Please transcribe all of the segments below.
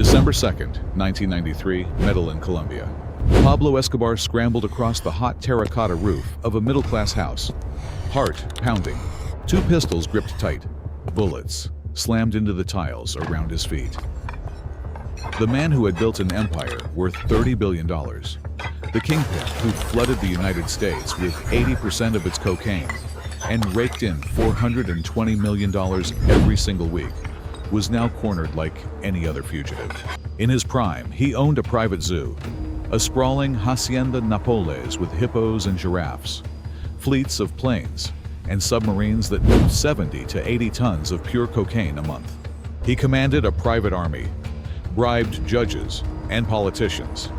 December 2nd, 1993, Medellin, Colombia. Pablo Escobar scrambled across the hot terracotta roof of a middle-class house. Heart pounding. Two pistols gripped tight. Bullets slammed into the tiles around his feet. The man who had built an empire worth $30 billion. The Kingpin who flooded the United States with 80% of its cocaine and raked in $420 million every single week, was now cornered like any other fugitive. In his prime, he owned a private zoo, a sprawling Hacienda Nápoles with hippos and giraffes, fleets of planes, and submarines that moved 70 to 80 tons of pure cocaine a month. He commanded a private army, bribed judges and politicians,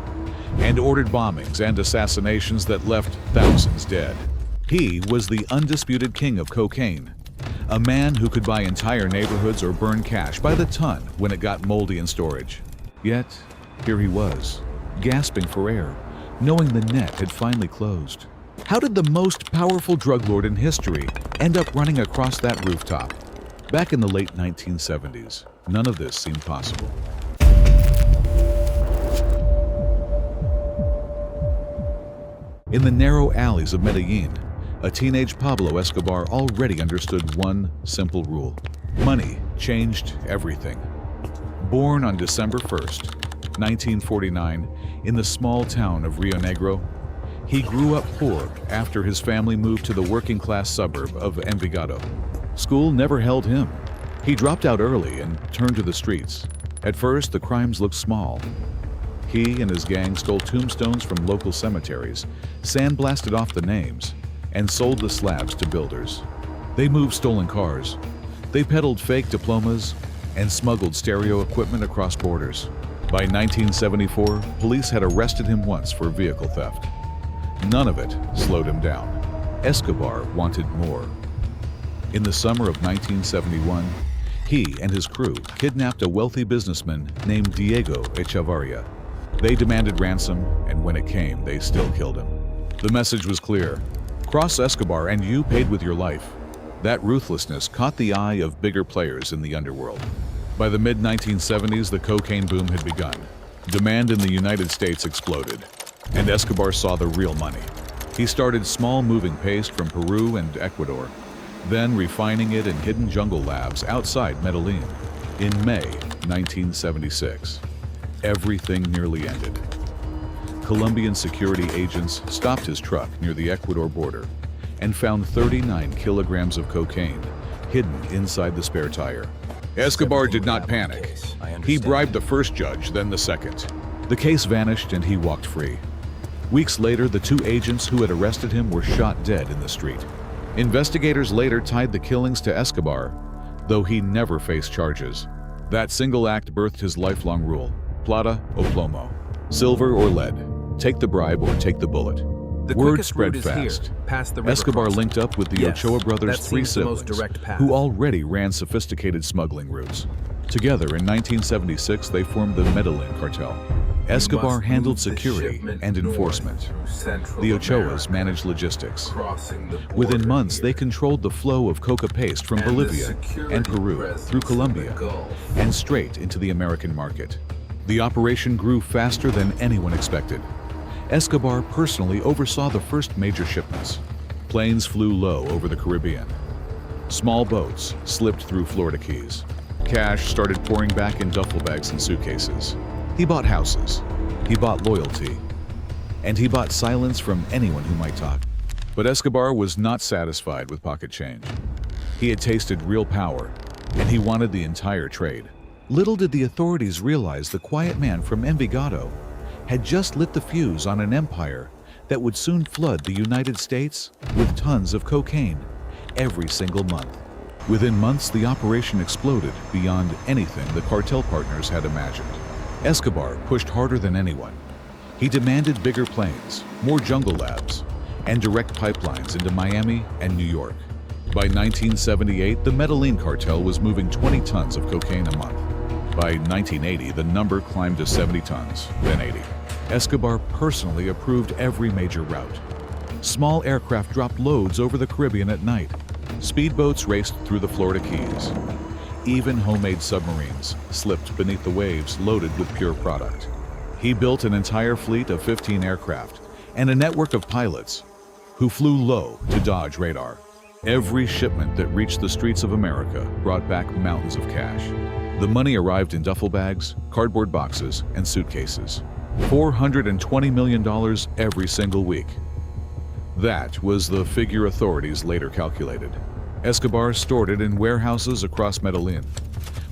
and ordered bombings and assassinations that left thousands dead. He was the undisputed king of cocaine, a man who could buy entire neighborhoods or burn cash by the ton when it got moldy in storage. Yet, here he was, gasping for air, knowing the net had finally closed. How did the most powerful drug lord in history end up running across that rooftop? Back in the late 1970s, none of this seemed possible. In the narrow alleys of Medellin, a teenage Pablo Escobar already understood one simple rule. Money changed everything. Born on December 1st, 1949, in the small town of Rio Negro, he grew up poor after his family moved to the working-class suburb of Envigado. School never held him. He dropped out early and turned to the streets. At first, the crimes looked small. He and his gang stole tombstones from local cemeteries, sandblasted off the names, and sold the slabs to builders. They moved stolen cars. They peddled fake diplomas and smuggled stereo equipment across borders. By 1974, police had arrested him once for vehicle theft. None of it slowed him down. Escobar wanted more. In the summer of 1971, he and his crew kidnapped a wealthy businessman named Diego Echevarria. They demanded ransom, and when it came, they still killed him. The message was clear. Cross Escobar and you paid with your life. That ruthlessness caught the eye of bigger players in the underworld. By the mid-1970s, the cocaine boom had begun. Demand in the United States exploded, and Escobar saw the real money. He started small moving paste from Peru and Ecuador, then refining it in hidden jungle labs outside Medellin. In May 1976, everything nearly ended. Colombian security agents stopped his truck near the Ecuador border and found 39 kilograms of cocaine hidden inside the spare tire. Escobar did not panic. He bribed the first judge, then the second. The case vanished and he walked free. Weeks later, the two agents who had arrested him were shot dead in the street. Investigators later tied the killings to Escobar, though he never faced charges. That single act birthed his lifelong rule: plata o plomo, silver or lead, take the bribe or take the bullet. Word spread fast. Escobar linked up with the Ochoa brothers' three siblings, who already ran sophisticated smuggling routes. Together in 1976, they formed the Medellin Cartel. Escobar handled security and enforcement. The Ochoas managed logistics. Within months, they controlled the flow of coca paste from Bolivia and Peru through Colombia and straight into the American market. The operation grew faster than anyone expected. Escobar personally oversaw the first major shipments. Planes flew low over the Caribbean. Small boats slipped through Florida Keys. Cash started pouring back in duffel bags and suitcases. He bought houses, he bought loyalty, and he bought silence from anyone who might talk. But Escobar was not satisfied with pocket change. He had tasted real power, and he wanted the entire trade. Little did the authorities realize the quiet man from Envigado had just lit the fuse on an empire that would soon flood the United States with tons of cocaine every single month. Within months, the operation exploded beyond anything the cartel partners had imagined. Escobar pushed harder than anyone. He demanded bigger planes, more jungle labs, and direct pipelines into Miami and New York. By 1978, the Medellin Cartel was moving 20 tons of cocaine a month. By 1980, the number climbed to 70 tons, then 80. Escobar personally approved every major route. Small aircraft dropped loads over the Caribbean at night. Speedboats raced through the Florida Keys. even homemade submarines slipped beneath the waves loaded with pure product. He built an entire fleet of 15 aircraft and a network of pilots who flew low to dodge radar. Every shipment that reached the streets of America brought back mountains of cash. The money arrived in duffel bags, cardboard boxes, and suitcases. $420 million every single week. That was the figure authorities later calculated. Escobar stored it in warehouses across Medellin.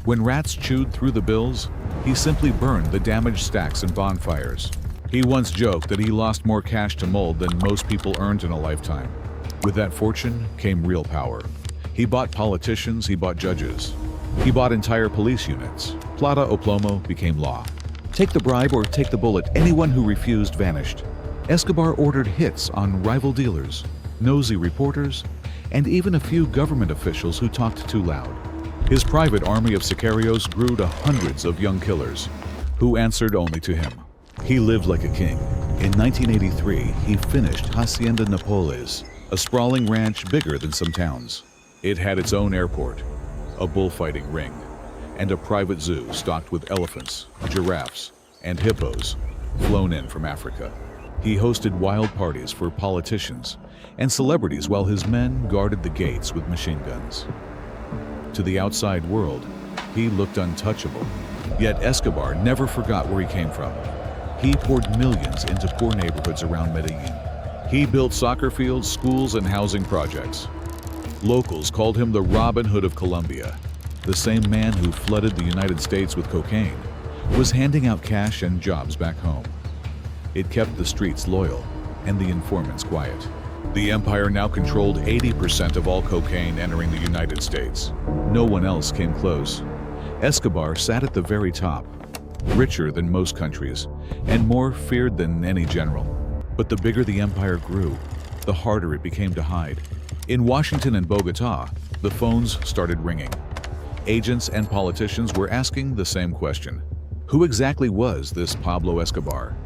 When rats chewed through the bills, he simply burned the damaged stacks in bonfires. He once joked that he lost more cash to mold than most people earned in a lifetime. With that fortune came real power. He bought politicians, he bought judges. He bought entire police units. Plata o plomo became law. Take the bribe or take the bullet, anyone who refused vanished. Escobar ordered hits on rival dealers, nosy reporters, and even a few government officials who talked too loud. His private army of sicarios grew to hundreds of young killers who answered only to him. He lived like a king. In 1983, he finished Hacienda Napoles, a sprawling ranch bigger than some towns. It had its own airport, a bullfighting ring, and a private zoo stocked with elephants, giraffes, and hippos flown in from Africa. He hosted wild parties for politicians and celebrities while his men guarded the gates with machine guns. To the outside world, he looked untouchable. Yet Escobar never forgot where he came from. He poured millions into poor neighborhoods around Medellin. He built soccer fields, schools, and housing projects. Locals called him the Robin Hood of Colombia. The same man who flooded the United States with cocaine was handing out cash and jobs back home. It kept the streets loyal and the informants quiet. The empire now controlled 80% of all cocaine entering the United States. No one else came close. Escobar sat at the very top, richer than most countries, and more feared than any general. But the bigger the empire grew, the harder it became to hide. In Washington and Bogota, the phones started ringing. Agents and politicians were asking the same question. Who exactly was this Pablo Escobar?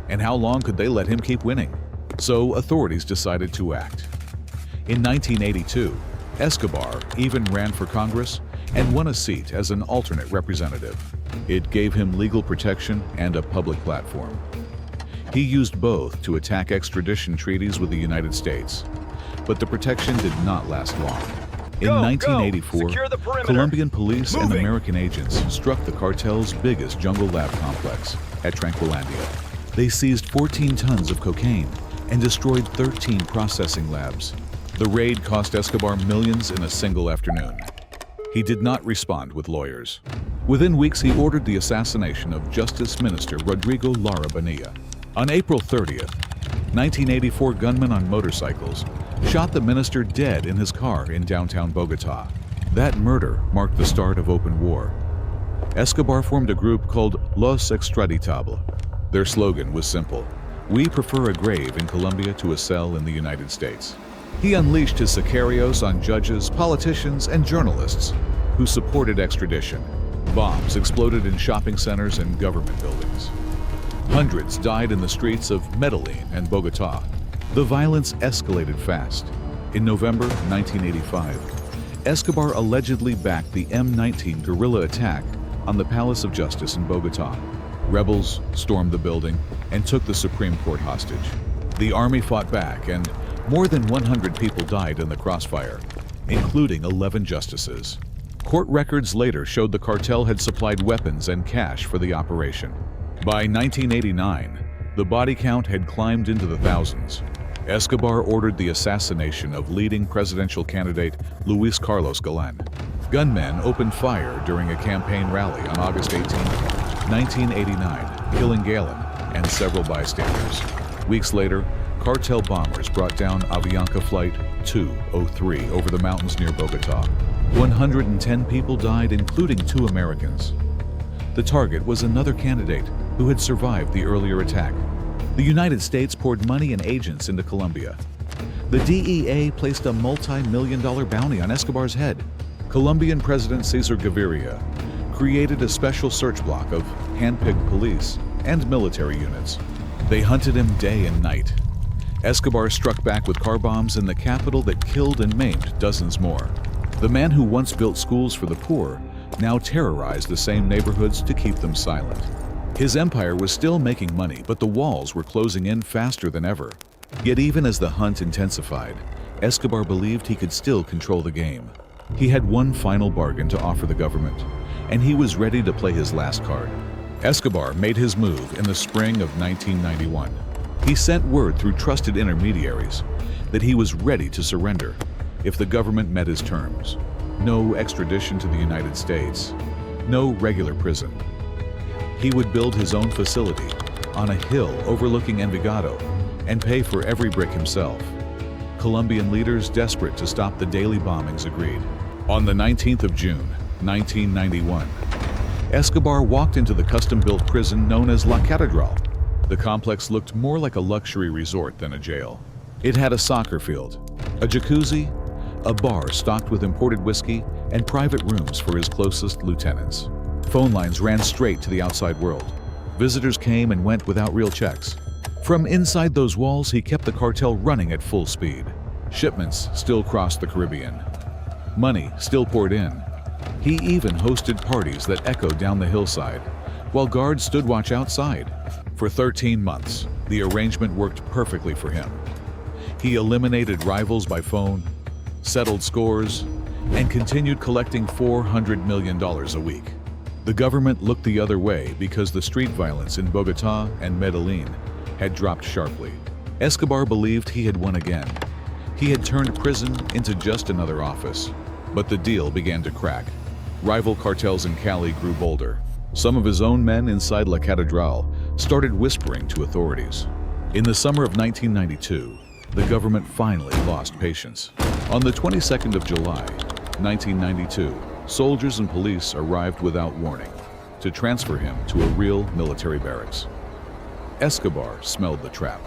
And how long could they let him keep winning? So authorities decided to act. In 1982, Escobar even ran for Congress and won a seat as an alternate representative. It gave him legal protection and a public platform. He used both to attack extradition treaties with the United States, but the protection did not last long. In 1984, Colombian police and American agents struck the cartel's biggest jungle lab complex at Tranquilandia. They seized 14 tons of cocaine and destroyed 13 processing labs. The raid cost Escobar millions in a single afternoon. He did not respond with lawyers. Within weeks, he ordered the assassination of Justice Minister Rodrigo Lara Bonilla. On April 30th, 1984, gunmen on motorcycles shot the minister dead in his car in downtown Bogota. That murder marked the start of open war. Escobar formed a group called Los Extraditables. Their slogan was simple: "We prefer a grave in Colombia to a cell in the United States." He unleashed his sicarios on judges, politicians, and journalists who supported extradition. Bombs exploded in shopping centers and government buildings. Hundreds died in the streets of Medellin and Bogota. The violence escalated fast. In November 1985, Escobar allegedly backed the M19 guerrilla attack on the Palace of Justice in Bogota. Rebels stormed the building and took the Supreme Court hostage. The army fought back, and more than 100 people died in the crossfire, including 11 justices. Court records later showed the cartel had supplied weapons and cash for the operation. By 1989, the body count had climbed into the thousands. Escobar ordered the assassination of leading presidential candidate Luis Carlos Galán. Gunmen opened fire during a campaign rally on August 18, 1989, killing Galán and several bystanders. Weeks later, cartel bombers brought down Avianca Flight 203 over the mountains near Bogota. 110 people died, including 2 Americans. The target was another candidate who had survived the earlier attack. The United States poured money and agents into Colombia. The DEA placed a multi-million-dollar bounty on Escobar's head. Colombian President Cesar Gaviria created a special search block of hand-picked police and military units. They hunted him day and night. Escobar struck back with car bombs in the capital that killed and maimed dozens more. The man who once built schools for the poor now terrorized the same neighborhoods to keep them silent. His empire was still making money, but the walls were closing in faster than ever. Yet even as the hunt intensified, Escobar believed he could still control the game. He had one final bargain to offer the government, and he was ready to play his last card. Escobar made his move in the spring of 1991. He sent word through trusted intermediaries that he was ready to surrender if the government met his terms. No extradition to the United States, no regular prison. He would build his own facility on a hill overlooking Envigado and pay for every brick himself. Colombian leaders desperate to stop the daily bombings agreed. On the 19th of June, 1991, Escobar walked into the custom-built prison known as La Catedral. The complex looked more like a luxury resort than a jail. It had a soccer field, a jacuzzi, a bar stocked with imported whiskey, and private rooms for his closest lieutenants. Phone lines ran straight to the outside world. Visitors came and went without real checks. From inside those walls, he kept the cartel running at full speed. Shipments still crossed the Caribbean. Money still poured in. He even hosted parties that echoed down the hillside, while guards stood watch outside. For 13 months, the arrangement worked perfectly for him. He eliminated rivals by phone, settled scores, and continued collecting $400 million a week. The government looked the other way because the street violence in Bogotá and Medellin had dropped sharply. Escobar believed he had won again. He had turned prison into just another office. But the deal began to crack. Rival cartels in Cali grew bolder. Some of his own men inside La Catedral started whispering to authorities. In the summer of 1992, the government finally lost patience. On the 22nd of July, 1992, soldiers and police arrived without warning to transfer him to a real military barracks. Escobar smelled the trap.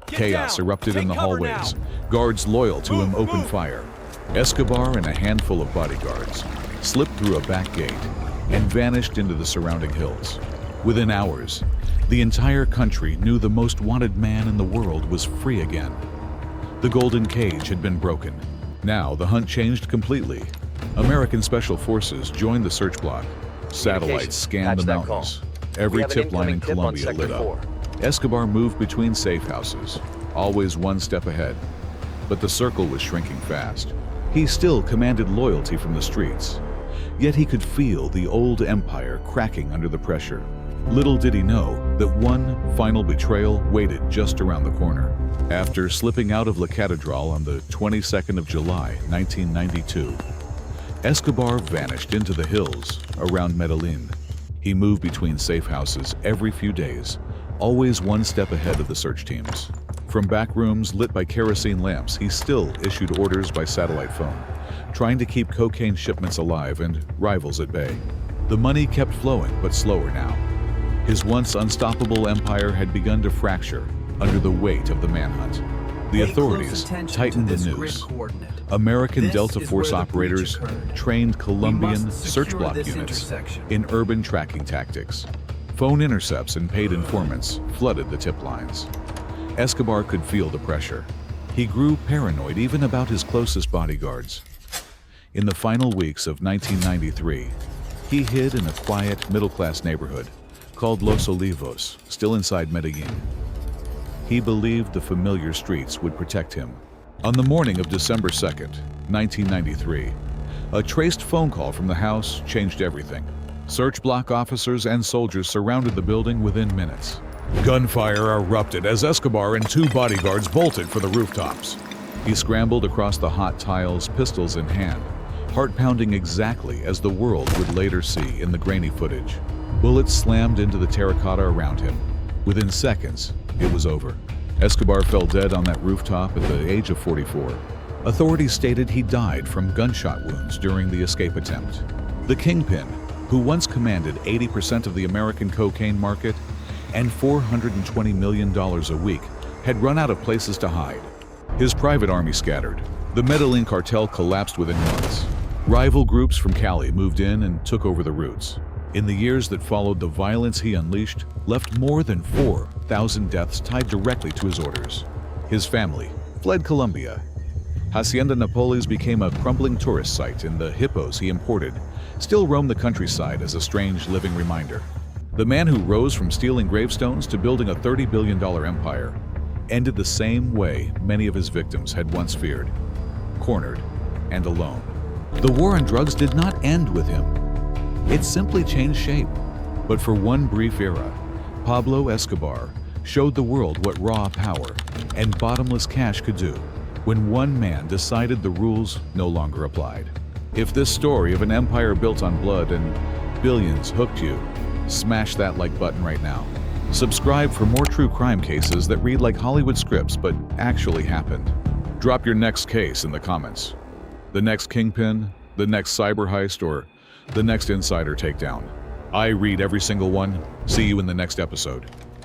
Chaos erupted in the hallways. Guards loyal to him opened fire. Escobar and a handful of bodyguards slipped through a back gate and vanished into the surrounding hills. Within hours, the entire country knew the most wanted man in the world was free again. The golden cage had been broken. Now the hunt changed completely. American Special Forces joined the search block. Satellites scanned the mountains. Every tip line in Colombia lit up. Escobar moved between safe houses, always one step ahead. But the circle was shrinking fast. He still commanded loyalty from the streets, yet he could feel the old empire cracking under the pressure. Little did he know that one final betrayal waited just around the corner. After slipping out of La Catedral on the 22nd of July, 1992, Escobar vanished into the hills around Medellin. He moved between safe houses every few days, always one step ahead of the search teams. From back rooms lit by kerosene lamps, he still issued orders by satellite phone, trying to keep cocaine shipments alive and rivals at bay. The money kept flowing, but slower now. His once unstoppable empire had begun to fracture under the weight of the manhunt. The authorities tightened the noose. American Delta Force operators trained Colombian search block units in urban tracking tactics. Phone intercepts and paid informants flooded the tip lines. Escobar could feel the pressure. He grew paranoid even about his closest bodyguards. In the final weeks of 1993, he hid in a quiet, middle-class neighborhood called Los Olivos, still inside Medellin. He believed the familiar streets would protect him. On the morning of December 2nd, 1993, a traced phone call from the house changed everything. Search block officers and soldiers surrounded the building within minutes. Gunfire erupted as Escobar and two bodyguards bolted for the rooftops. He scrambled across the hot tiles, pistols in hand, heart pounding exactly as the world would later see in the grainy footage. Bullets slammed into the terracotta around him. Within seconds, it was over. Escobar fell dead on that rooftop at the age of 44. Authorities stated he died from gunshot wounds during the escape attempt. The Kingpin, who once commanded 80% of the American cocaine market and $420 million a week, had run out of places to hide. His private army scattered. The Medellin Cartel collapsed within months. Rival groups from Cali moved in and took over the routes. In the years that followed, the violence he unleashed left more than 4,000 deaths tied directly to his orders. His family fled Colombia. Hacienda Napoles became a crumbling tourist site, and the hippos he imported still roam the countryside as a strange living reminder. The man who rose from stealing gravestones to building a $30 billion empire ended the same way many of his victims had once feared: cornered and alone. The war on drugs did not end with him. It simply changed shape. But for one brief era, Pablo Escobar showed the world what raw power and bottomless cash could do when one man decided the rules no longer applied. If this story of an empire built on blood and billions hooked you, smash that like button right now. Subscribe for more true crime cases that read like Hollywood scripts but actually happened. Drop your next case in the comments. The next Kingpin, the next cyber heist, or the next insider takedown. I read every single one. See you in the next episode.